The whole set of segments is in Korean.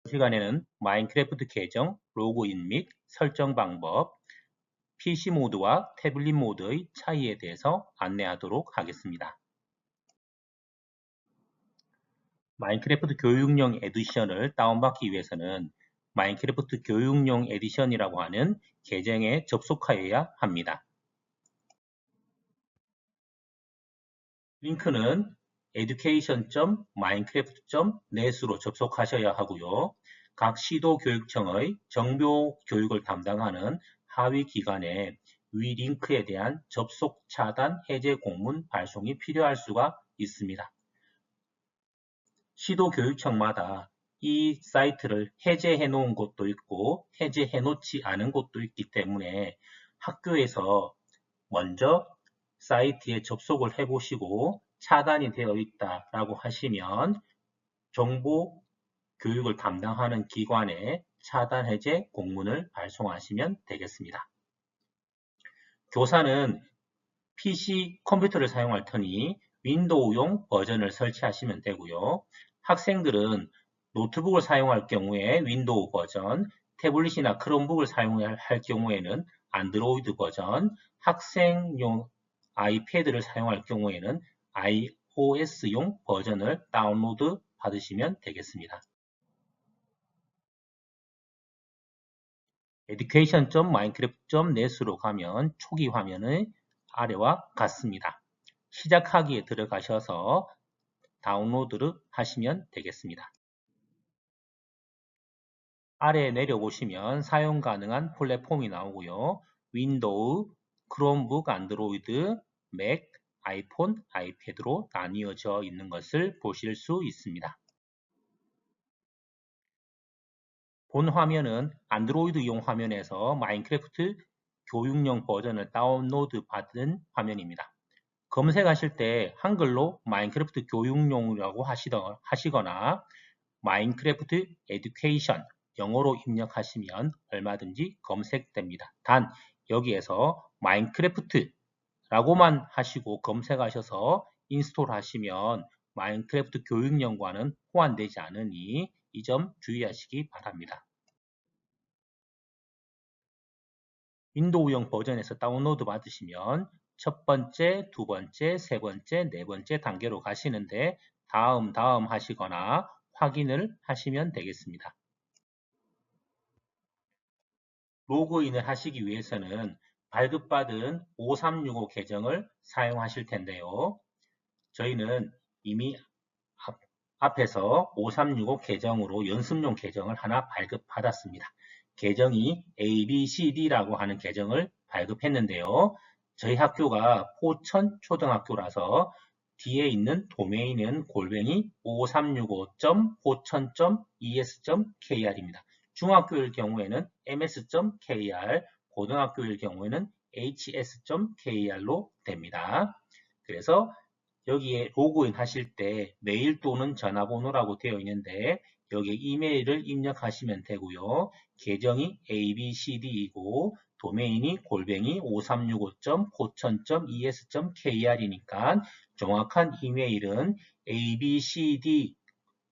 시간에는 마인크래프트 계정, 로그인 및 설정 방법, PC 모드와 태블릿 모드의 차이에 대해서 안내하도록 하겠습니다. 마인크래프트 교육용 에디션을 다운받기 위해서는 마인크래프트 교육용 에디션이라고 하는 계정에 접속하여야 합니다. 링크는 education.minecraft.net으로 접속하셔야 하고요. 각 시도교육청의 정보 교육을 담당하는 하위 기관에 위 링크에 대한 접속 차단 해제 공문 발송이 필요할 수가 있습니다. 시도교육청마다 이 사이트를 해제해 놓은 곳도 있고 해제해 놓지 않은 곳도 있기 때문에 학교에서 먼저 사이트에 접속을 해보시고 차단이 되어 있다라고 하시면 정보 교육을 담당하는 기관에 차단 해제 공문을 발송하시면 되겠습니다. 교사는 PC 컴퓨터를 사용할 터니 윈도우용 버전을 설치하시면 되고요. 학생들은 노트북을 사용할 경우에 윈도우 버전, 태블릿이나 크롬북을 사용할 경우에는 안드로이드 버전, 학생용 아이패드를 사용할 경우에는 iOS용 버전을 다운로드 받으시면 되겠습니다. education.minecraft.net으로 가면 초기 화면의 아래와 같습니다. 시작하기에 들어가셔서 다운로드를 하시면 되겠습니다. 아래에 내려보시면 사용 가능한 플랫폼이 나오고요. 윈도우, 크롬북, 안드로이드, 맥, 아이폰, 아이패드로 나뉘어져 있는 것을 보실 수 있습니다. 본 화면은 안드로이드용 화면에서 마인크래프트 교육용 버전을 다운로드 받은 화면입니다. 검색하실 때 한글로 마인크래프트 교육용이라고 하시거나 마인크래프트 에듀케이션 영어로 입력하시면 얼마든지 검색됩니다. 단 여기에서 마인크래프트라고만 하시고 검색하셔서 인스톨 하시면 마인크래프트 교육용과는 호환되지 않으니 이 점 주의하시기 바랍니다. 윈도우용 버전에서 다운로드 받으시면 첫 번째, 두 번째, 세 번째, 네 번째 단계로 가시는데 다음 하시거나 확인을 하시면 되겠습니다. 로그인을 하시기 위해서는 발급받은 5365 계정을 사용하실 텐데요. 저희는 이미 앞에서 5365 계정으로 연습용 계정을 하나 발급받았습니다. 계정이 ABCD라고 하는 계정을 발급했는데요. 저희 학교가 포천초등학교라서 뒤에 있는 도메인은 골뱅이 5365.po천.es.kr입니다. 중학교일 경우에는 ms.kr, 고등학교일 경우에는 hs.kr로 됩니다. 그래서 여기에 로그인 하실 때 메일 또는 전화번호라고 되어 있는데 여기에 이메일을 입력하시면 되고요. 계정이 abcd이고 도메인이 골뱅이 5365.po천.es.kr이니까 정확한 이메일은 abcd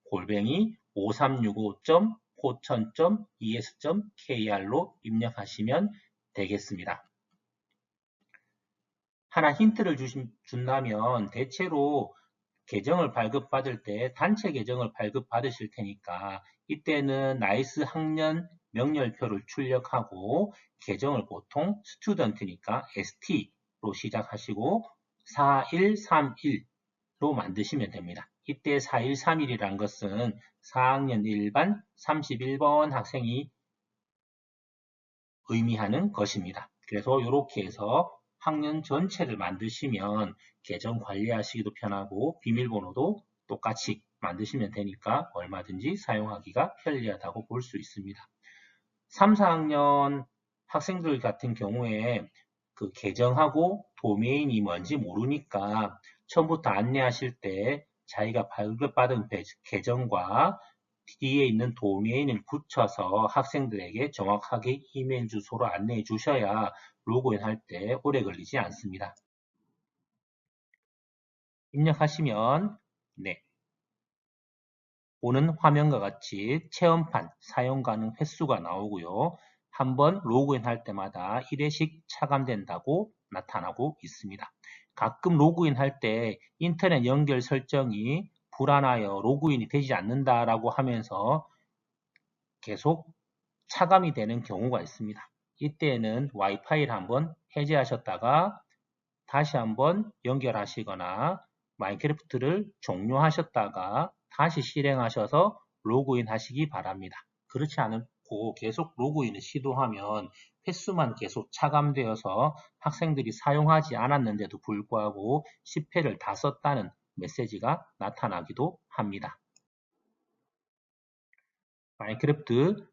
골뱅이 5365.po천.es.kr로 입력하시면 되겠습니다. 하나 힌트를 준다면 대체로 계정을 발급받을 때 단체 계정을 발급받으실 테니까 이때는 나이스 학년 명렬표를 출력하고 계정을 보통 스튜던트니까 ST로 시작하시고 4131로 만드시면 됩니다. 이때 4131이란 것은 4학년 1반 31번 학생이 의미하는 것입니다. 그래서 이렇게 해서 학년 전체를 만드시면 계정 관리하시기도 편하고 비밀번호도 똑같이 만드시면 되니까 얼마든지 사용하기가 편리하다고 볼 수 있습니다. 3, 4학년 학생들 같은 경우에 그 계정하고 도메인이 뭔지 모르니까 처음부터 안내하실 때 자기가 발급받은 계정과 뒤에 있는 도메인을 붙여서 학생들에게 정확하게 이메일 주소로 안내해 주셔야 로그인 할 때 오래 걸리지 않습니다. 입력하시면 보는 화면과 같이 체험판 사용 가능 횟수가 나오고요. 한번 로그인 할 때마다 1회씩 차감된다고 나타나고 있습니다. 가끔 로그인 할 때 인터넷 연결 설정이 불안하여 로그인이 되지 않는다라고 하면서 계속 차감이 되는 경우가 있습니다. 이때는 와이파이를 한번 해제하셨다가 다시 한번 연결하시거나 마인크래프트를 종료하셨다가 다시 실행하셔서 로그인 하시기 바랍니다. 그렇지 않고 계속 로그인을 시도하면 횟수만 계속 차감되어서 학생들이 사용하지 않았는데도 불구하고 10회를 다 썼다는 메시지가 나타나기도 합니다. 마인크래프트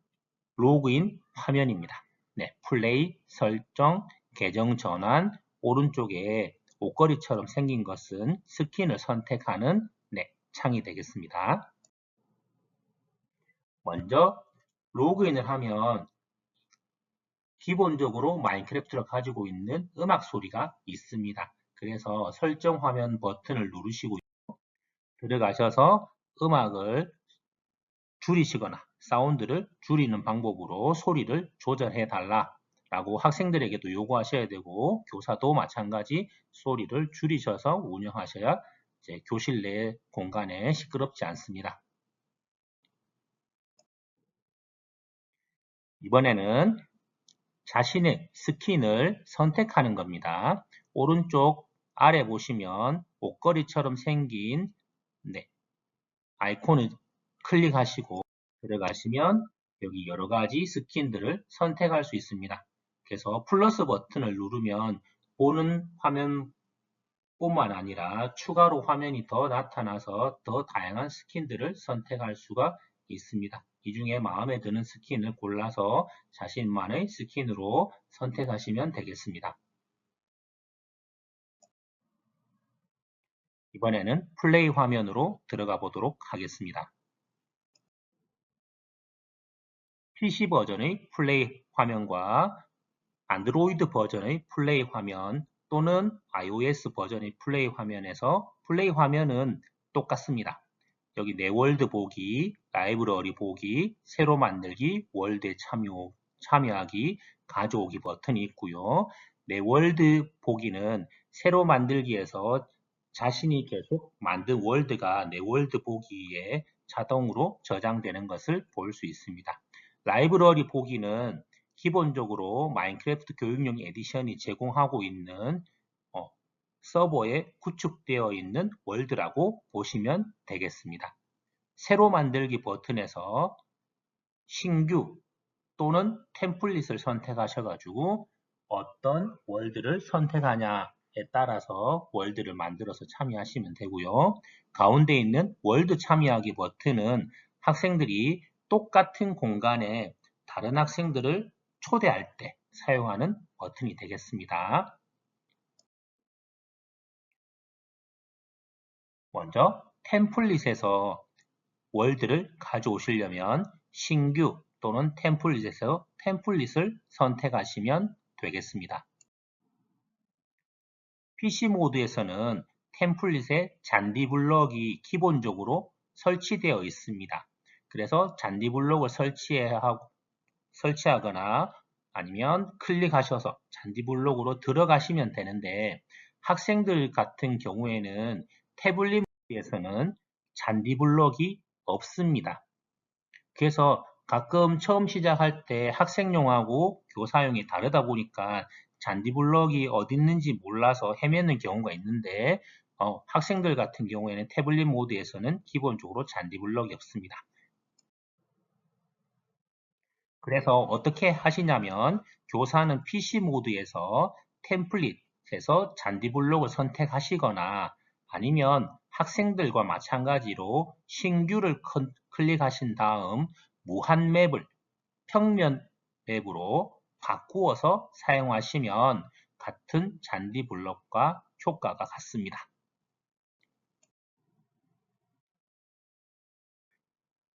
로그인 화면입니다. 네, 플레이, 설정, 계정 전환, 오른쪽에 옷걸이처럼 생긴 것은 스킨을 선택하는 창이 되겠습니다. 먼저 로그인을 하면 기본적으로 마인크래프트를 가지고 있는 음악 소리가 있습니다. 그래서 설정 화면 버튼을 누르시고 들어가셔서 음악을 줄이시거나 사운드를 줄이는 방법으로 소리를 조절해 달라 라고 학생들에게도 요구하셔야 되고 교사도 마찬가지 소리를 줄이셔서 운영하셔야 이제 교실 내 공간에 시끄럽지 않습니다. 이번에는 자신의 스킨을 선택하는 겁니다. 오른쪽 아래 보시면 옷걸이처럼 생긴 아이콘을 클릭하시고 들어가시면 여기 여러 가지 스킨들을 선택할 수 있습니다. 그래서 플러스 버튼을 누르면 보는 화면뿐만 아니라 추가로 화면이 더 나타나서 더 다양한 스킨들을 선택할 수가 있습니다. 이 중에 마음에 드는 스킨을 골라서 자신만의 스킨으로 선택하시면 되겠습니다. 이번에는 플레이 화면으로 들어가 보도록 하겠습니다. PC 버전의 플레이 화면과 안드로이드 버전의 플레이 화면 또는 iOS 버전의 플레이 화면에서 플레이 화면은 똑같습니다. 여기 내 월드 보기, 라이브러리 보기, 새로 만들기, 월드에 참여하기, 가져오기 버튼이 있고요. 내 월드 보기는 새로 만들기에서 자신이 계속 만든 월드가 내 월드 보기에 자동으로 저장되는 것을 볼 수 있습니다. 라이브러리 보기는 기본적으로 마인크래프트 교육용 에디션이 제공하고 있는 서버에 구축되어 있는 월드라고 보시면 되겠습니다. 새로 만들기 버튼에서 신규 또는 템플릿을 선택하셔가지고 어떤 월드를 선택하냐에 따라서 월드를 만들어서 참여하시면 되고요. 가운데 있는 월드 참여하기 버튼은 학생들이 똑같은 공간에 다른 학생들을 초대할 때 사용하는 버튼이 되겠습니다. 먼저 템플릿에서 월드를 가져오시려면 신규 또는 템플릿에서 템플릿을 선택하시면 되겠습니다. PC 모드에서는 템플릿에 잔디 블럭이 기본적으로 설치되어 있습니다. 그래서 잔디 블럭을 설치하거나 아니면 클릭하셔서 잔디 블록으로 들어가시면 되는데 학생들 같은 경우에는 태블릿에서는 잔디 블록이 없습니다. 그래서 가끔 처음 시작할 때 학생용하고 교사용이 다르다 보니까 잔디 블록이 어디 있는지 몰라서 헤매는 경우가 있는데 학생들 같은 경우에는 태블릿 모드에서는 기본적으로 잔디 블록이 없습니다. 그래서 어떻게 하시냐면 교사는 PC 모드에서 템플릿에서 잔디 블록을 선택하시거나 아니면 학생들과 마찬가지로 신규를 클릭하신 다음 무한 맵을 평면 맵으로 바꾸어서 사용하시면 같은 잔디 블록과 효과가 같습니다.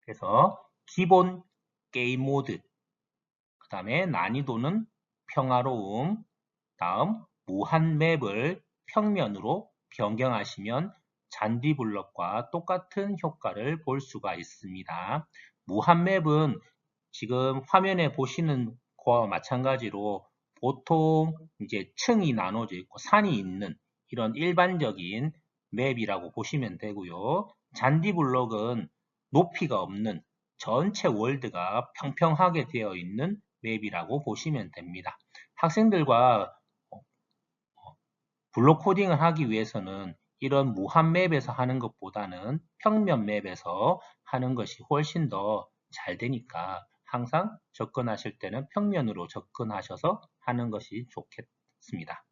그래서 기본 게임 모드 그 다음에 난이도는 평화로움, 다음 무한 맵을 평면으로 변경하시면 잔디 블럭과 똑같은 효과를 볼 수가 있습니다. 무한맵은 지금 화면에 보시는 거와 마찬가지로 보통 이제 층이 나눠져 있고 산이 있는 이런 일반적인 맵이라고 보시면 되고요. 잔디 블럭은 높이가 없는 전체 월드가 평평하게 되어 있는 맵이라고 보시면 됩니다. 학생들과 블록 코딩을 하기 위해서는 이런 무한 맵에서 하는 것보다는 평면 맵에서 하는 것이 훨씬 더 잘 되니까 항상 접근하실 때는 평면으로 접근하셔서 하는 것이 좋겠습니다.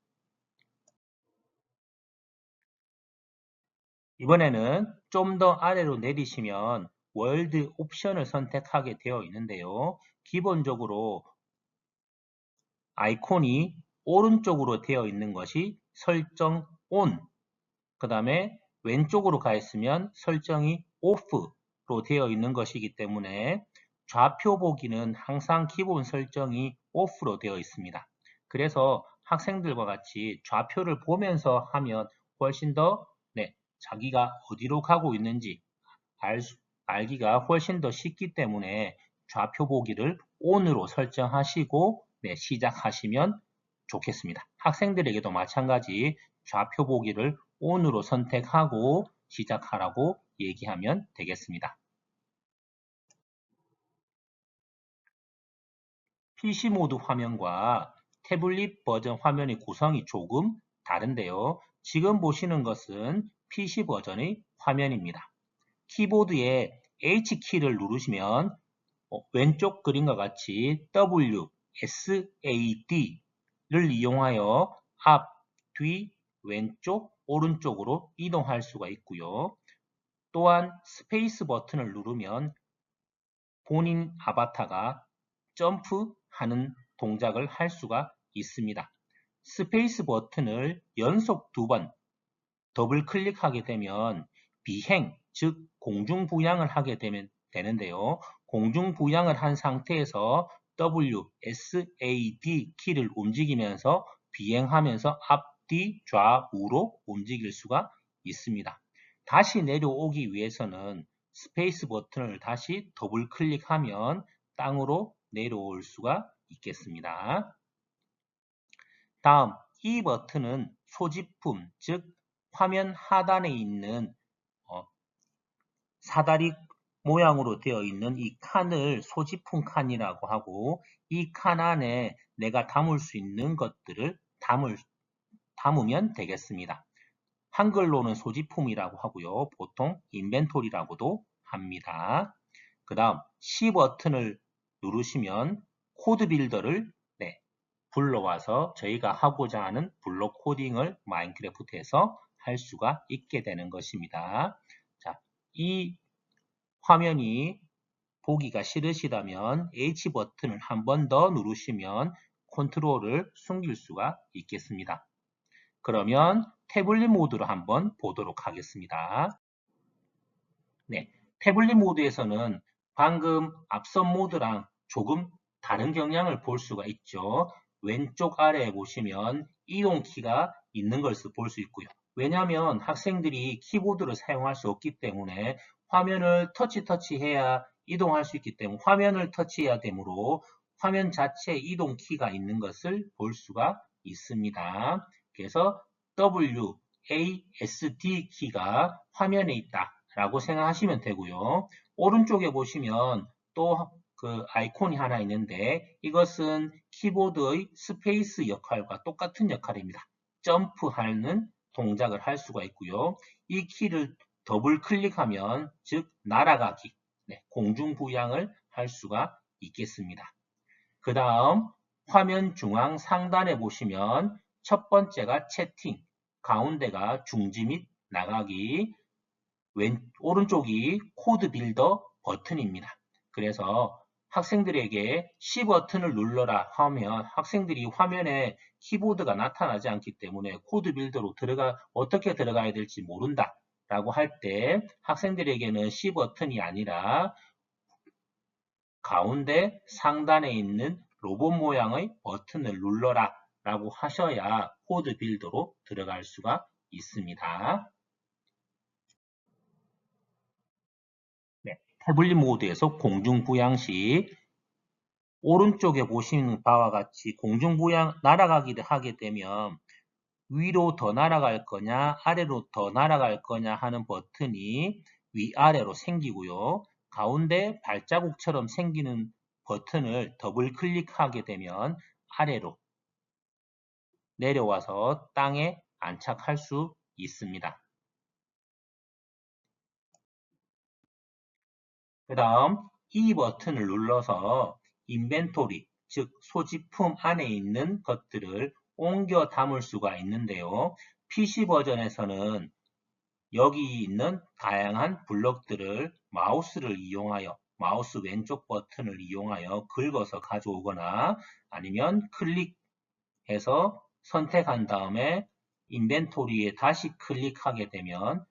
이번에는 좀 더 아래로 내리시면 월드 옵션을 선택하게 되어 있는데요. 기본적으로 아이콘이 오른쪽으로 되어 있는 것이 설정 ON, 그 다음에 왼쪽으로 가 있으면 설정이 OFF로 되어 있는 것이기 때문에 좌표 보기는 항상 기본 설정이 OFF로 되어 있습니다. 그래서 학생들과 같이 좌표를 보면서 하면 훨씬 더 자기가 어디로 가고 있는지 알기가 훨씬 더 쉽기 때문에 좌표 보기를 ON으로 설정하시고 시작하시면 좋겠습니다. 학생들에게도 마찬가지 좌표 보기를 ON으로 선택하고 시작하라고 얘기하면 되겠습니다. PC 모드 화면과 태블릿 버전 화면의 구성이 조금 다른데요. 지금 보시는 것은 PC 버전의 화면입니다. 키보드에 H키를 누르시면 왼쪽 그림과 같이 W, S, A, D를 이용하여 앞, 뒤, 왼쪽, 오른쪽으로 이동할 수가 있고요. 또한 스페이스 버튼을 누르면 본인 아바타가 점프하는 동작을 할 수가 있습니다. 스페이스 버튼을 연속 2번 더블 클릭하게 되면 비행, 즉 공중부양을 하게 되는데요. 공중부양을 한 상태에서 W, S, A, D 키를 움직이면서 비행하면서 앞뒤 좌우로 움직일 수가 있습니다. 다시 내려오기 위해서는 스페이스 버튼을 다시 더블 클릭하면 땅으로 내려올 수가 있겠습니다. 다음 이 버튼은 소지품, 즉 화면 하단에 있는 사다리 모양으로 되어 있는 이 칸을 소지품 칸이라고 하고, 이 칸 안에 내가 담을 수 있는 것들을 담으면 되겠습니다. 한글로는 소지품이라고 하고요. 보통 인벤토리라고도 합니다. 그 다음 C 버튼을 누르시면 코드 빌더를 불러와서 저희가 하고자 하는 블록 코딩을 마인크래프트에서 할 수가 있게 되는 것입니다. 자, 이 화면이 보기가 싫으시다면 H 버튼을 한 번 더 누르시면 컨트롤을 숨길 수가 있겠습니다. 그러면 태블릿 모드로 한번 보도록 하겠습니다. 네, 태블릿 모드에서는 방금 앞선 모드랑 조금 다른 경향을 볼 수가 있죠. 왼쪽 아래에 보시면 이동키가 있는 것을 볼 수 있고요. 왜냐하면 학생들이 키보드를 사용할 수 없기 때문에 화면을 터치해야 이동할 수 있기 때문에 화면을 터치해야 되므로 화면 자체에 이동키가 있는 것을 볼 수가 있습니다. 그래서 W, A, S, D 키가 화면에 있다 라고 생각하시면 되고요. 오른쪽에 보시면 또 그 아이콘이 하나 있는데 이것은 키보드의 스페이스 역할과 똑같은 역할입니다. 점프하는 동작을 할 수가 있고요. 이 키를 더블 클릭하면 즉 날아가기, 공중부양을 할 수가 있겠습니다. 그 다음 화면 중앙 상단에 보시면 첫 번째가 채팅, 가운데가 중지 및 나가기, 오른쪽이 코드 빌더 버튼입니다. 그래서 학생들에게 C 버튼을 눌러라 하면 학생들이 화면에 키보드가 나타나지 않기 때문에 코드 빌더로 어떻게 들어가야 될지 모른다 라고 할 때 학생들에게는 C 버튼이 아니라 가운데 상단에 있는 로봇 모양의 버튼을 눌러라 라고 하셔야 코드 빌더로 들어갈 수가 있습니다. 태블릿 모드에서 공중부양 시 오른쪽에 보시는 바와 같이 공중부양 날아가기를 하게 되면 위로 더 날아갈 거냐 아래로 더 날아갈 거냐 하는 버튼이 위아래로 생기고요. 가운데 발자국처럼 생기는 버튼을 더블 클릭하게 되면 아래로 내려와서 땅에 안착할 수 있습니다. 그 다음 이 버튼을 눌러서 인벤토리, 즉 소지품 안에 있는 것들을 옮겨 담을 수가 있는데요. PC 버전에서는 여기 있는 다양한 블록들을 마우스를 이용하여 마우스 왼쪽 버튼을 이용하여 긁어서 가져오거나 아니면 클릭해서 선택한 다음에 인벤토리에 다시 클릭하게 되면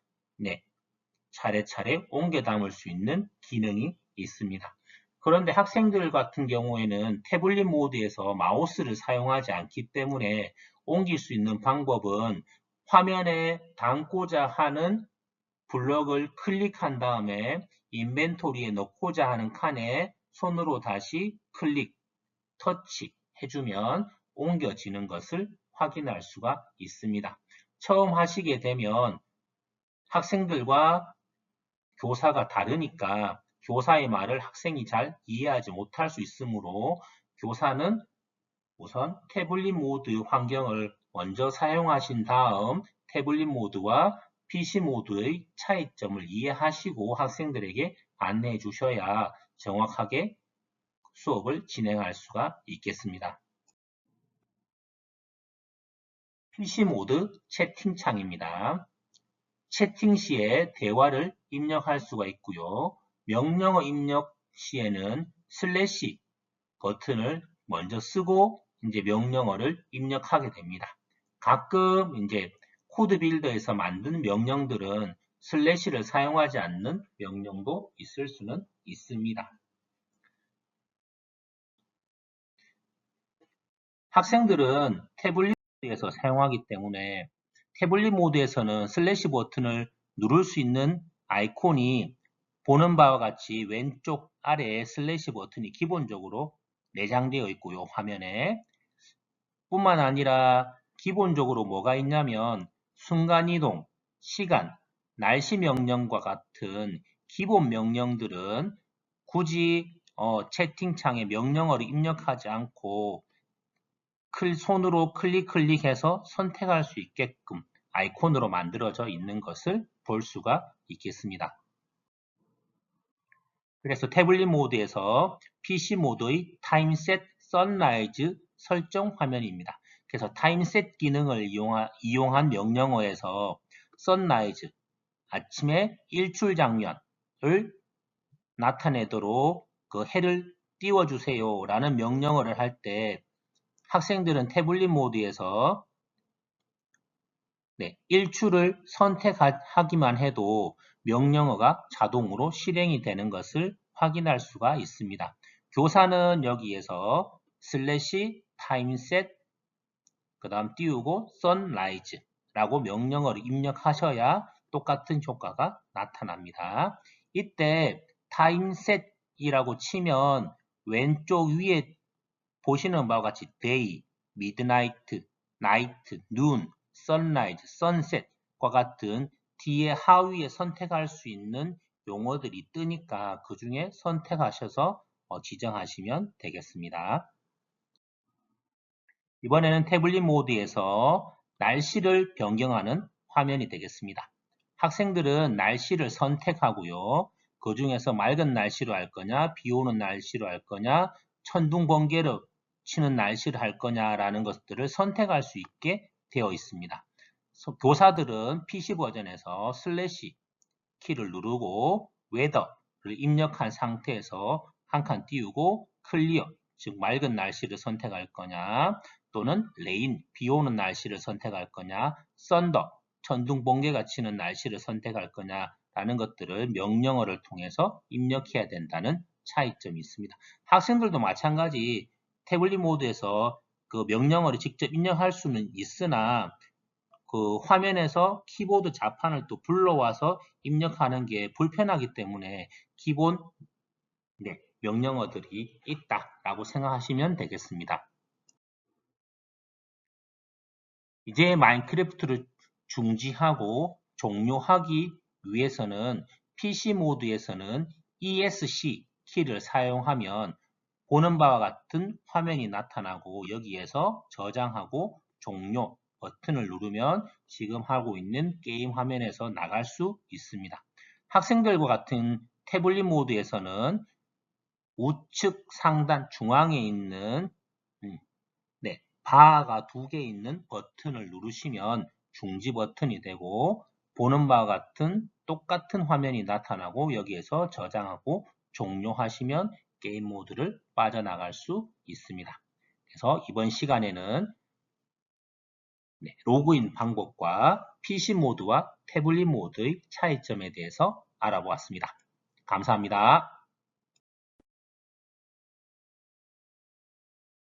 차례차례 옮겨 담을 수 있는 기능이 있습니다. 그런데 학생들 같은 경우에는 태블릿 모드에서 마우스를 사용하지 않기 때문에 옮길 수 있는 방법은 화면에 담고자 하는 블럭을 클릭한 다음에 인벤토리에 넣고자 하는 칸에 손으로 다시 클릭, 터치 해주면 옮겨지는 것을 확인할 수가 있습니다. 처음 하시게 되면 학생들과 교사가 다르니까 교사의 말을 학생이 잘 이해하지 못할 수 있으므로 교사는 우선 태블릿 모드 환경을 먼저 사용하신 다음 태블릿 모드와 PC 모드의 차이점을 이해하시고 학생들에게 안내해 주셔야 정확하게 수업을 진행할 수가 있겠습니다. PC 모드 채팅창입니다. 채팅 시에 대화를 입력할 수가 있고요. 명령어 입력 시에는 슬래시 버튼을 먼저 쓰고 이제 명령어를 입력하게 됩니다. 가끔 이제 코드 빌더에서 만든 명령들은 슬래시를 사용하지 않는 명령도 있을 수는 있습니다. 학생들은 태블릿에서 사용하기 때문에 태블릿 모드에서는 슬래시 버튼을 누를 수 있는 아이콘이 보는 바와 같이 왼쪽 아래에 슬래시 버튼이 기본적으로 내장되어 있고요. 화면에 뿐만 아니라 기본적으로 뭐가 있냐면 순간이동, 시간, 날씨 명령과 같은 기본 명령들은 굳이 채팅창에 명령어를 입력하지 않고 손으로 클릭해서 선택할 수 있게끔 아이콘으로 만들어져 있는 것을 볼 수가 있겠습니다. 그래서 태블릿 모드에서 PC 모드의 타임셋 선라이즈 설정 화면입니다. 그래서 타임셋 기능을 이용한 명령어에서 선라이즈, 아침에 일출 장면을 나타내도록 그 해를 띄워주세요 라는 명령어를 할 때 학생들은 태블릿 모드에서 일출을 선택하기만 해도 명령어가 자동으로 실행이 되는 것을 확인할 수가 있습니다. 교사는 여기에서 슬래시 타임셋 그 다음 띄우고 sunrise 라고 명령어를 입력하셔야 똑같은 효과가 나타납니다. 이때 타임셋이라고 치면 왼쪽 위에 보시는 바와 같이 day, midnight, night, noon, sunrise, sunset과 같은 뒤에 하위에 선택할 수 있는 용어들이 뜨니까 그 중에 선택하셔서 지정하시면 되겠습니다. 이번에는 태블릿 모드에서 날씨를 변경하는 화면이 되겠습니다. 학생들은 날씨를 선택하고요. 그 중에서 맑은 날씨로 할 거냐, 비 오는 날씨로 할 거냐, 천둥 번개로 치는 날씨를 할 거냐라는 것들을 선택할 수 있게 되어 있습니다. 교사들은 PC 버전에서 슬래시 키를 누르고 웨더를 입력한 상태에서 한 칸 띄우고 클리어, 즉 맑은 날씨를 선택할 거냐, 또는 레인, 비 오는 날씨를 선택할 거냐, 썬더, 천둥 번개가 치는 날씨를 선택할 거냐라는 것들을 명령어를 통해서 입력해야 된다는 차이점이 있습니다. 학생들도 마찬가지 태블릿 모드에서 그 명령어를 직접 입력할 수는 있으나 그 화면에서 키보드 자판을 또 불러와서 입력하는 게 불편하기 때문에 기본 명령어들이 있다라고 생각하시면 되겠습니다. 이제 마인크래프트를 중지하고 종료하기 위해서는 PC 모드에서는 ESC 키를 사용하면 보는 바와 같은 화면이 나타나고 여기에서 저장하고 종료 버튼을 누르면 지금 하고 있는 게임 화면에서 나갈 수 있습니다. 학생들과 같은 태블릿 모드에서는 우측 상단 중앙에 있는 바가 2개 있는 버튼을 누르시면 중지 버튼이 되고 보는 바와 같은 똑같은 화면이 나타나고 여기에서 저장하고 종료하시면 게임 모드를 빠져나갈 수 있습니다. 그래서 이번 시간에는 로그인 방법과 PC 모드와 태블릿 모드의 차이점에 대해서 알아보았습니다. 감사합니다.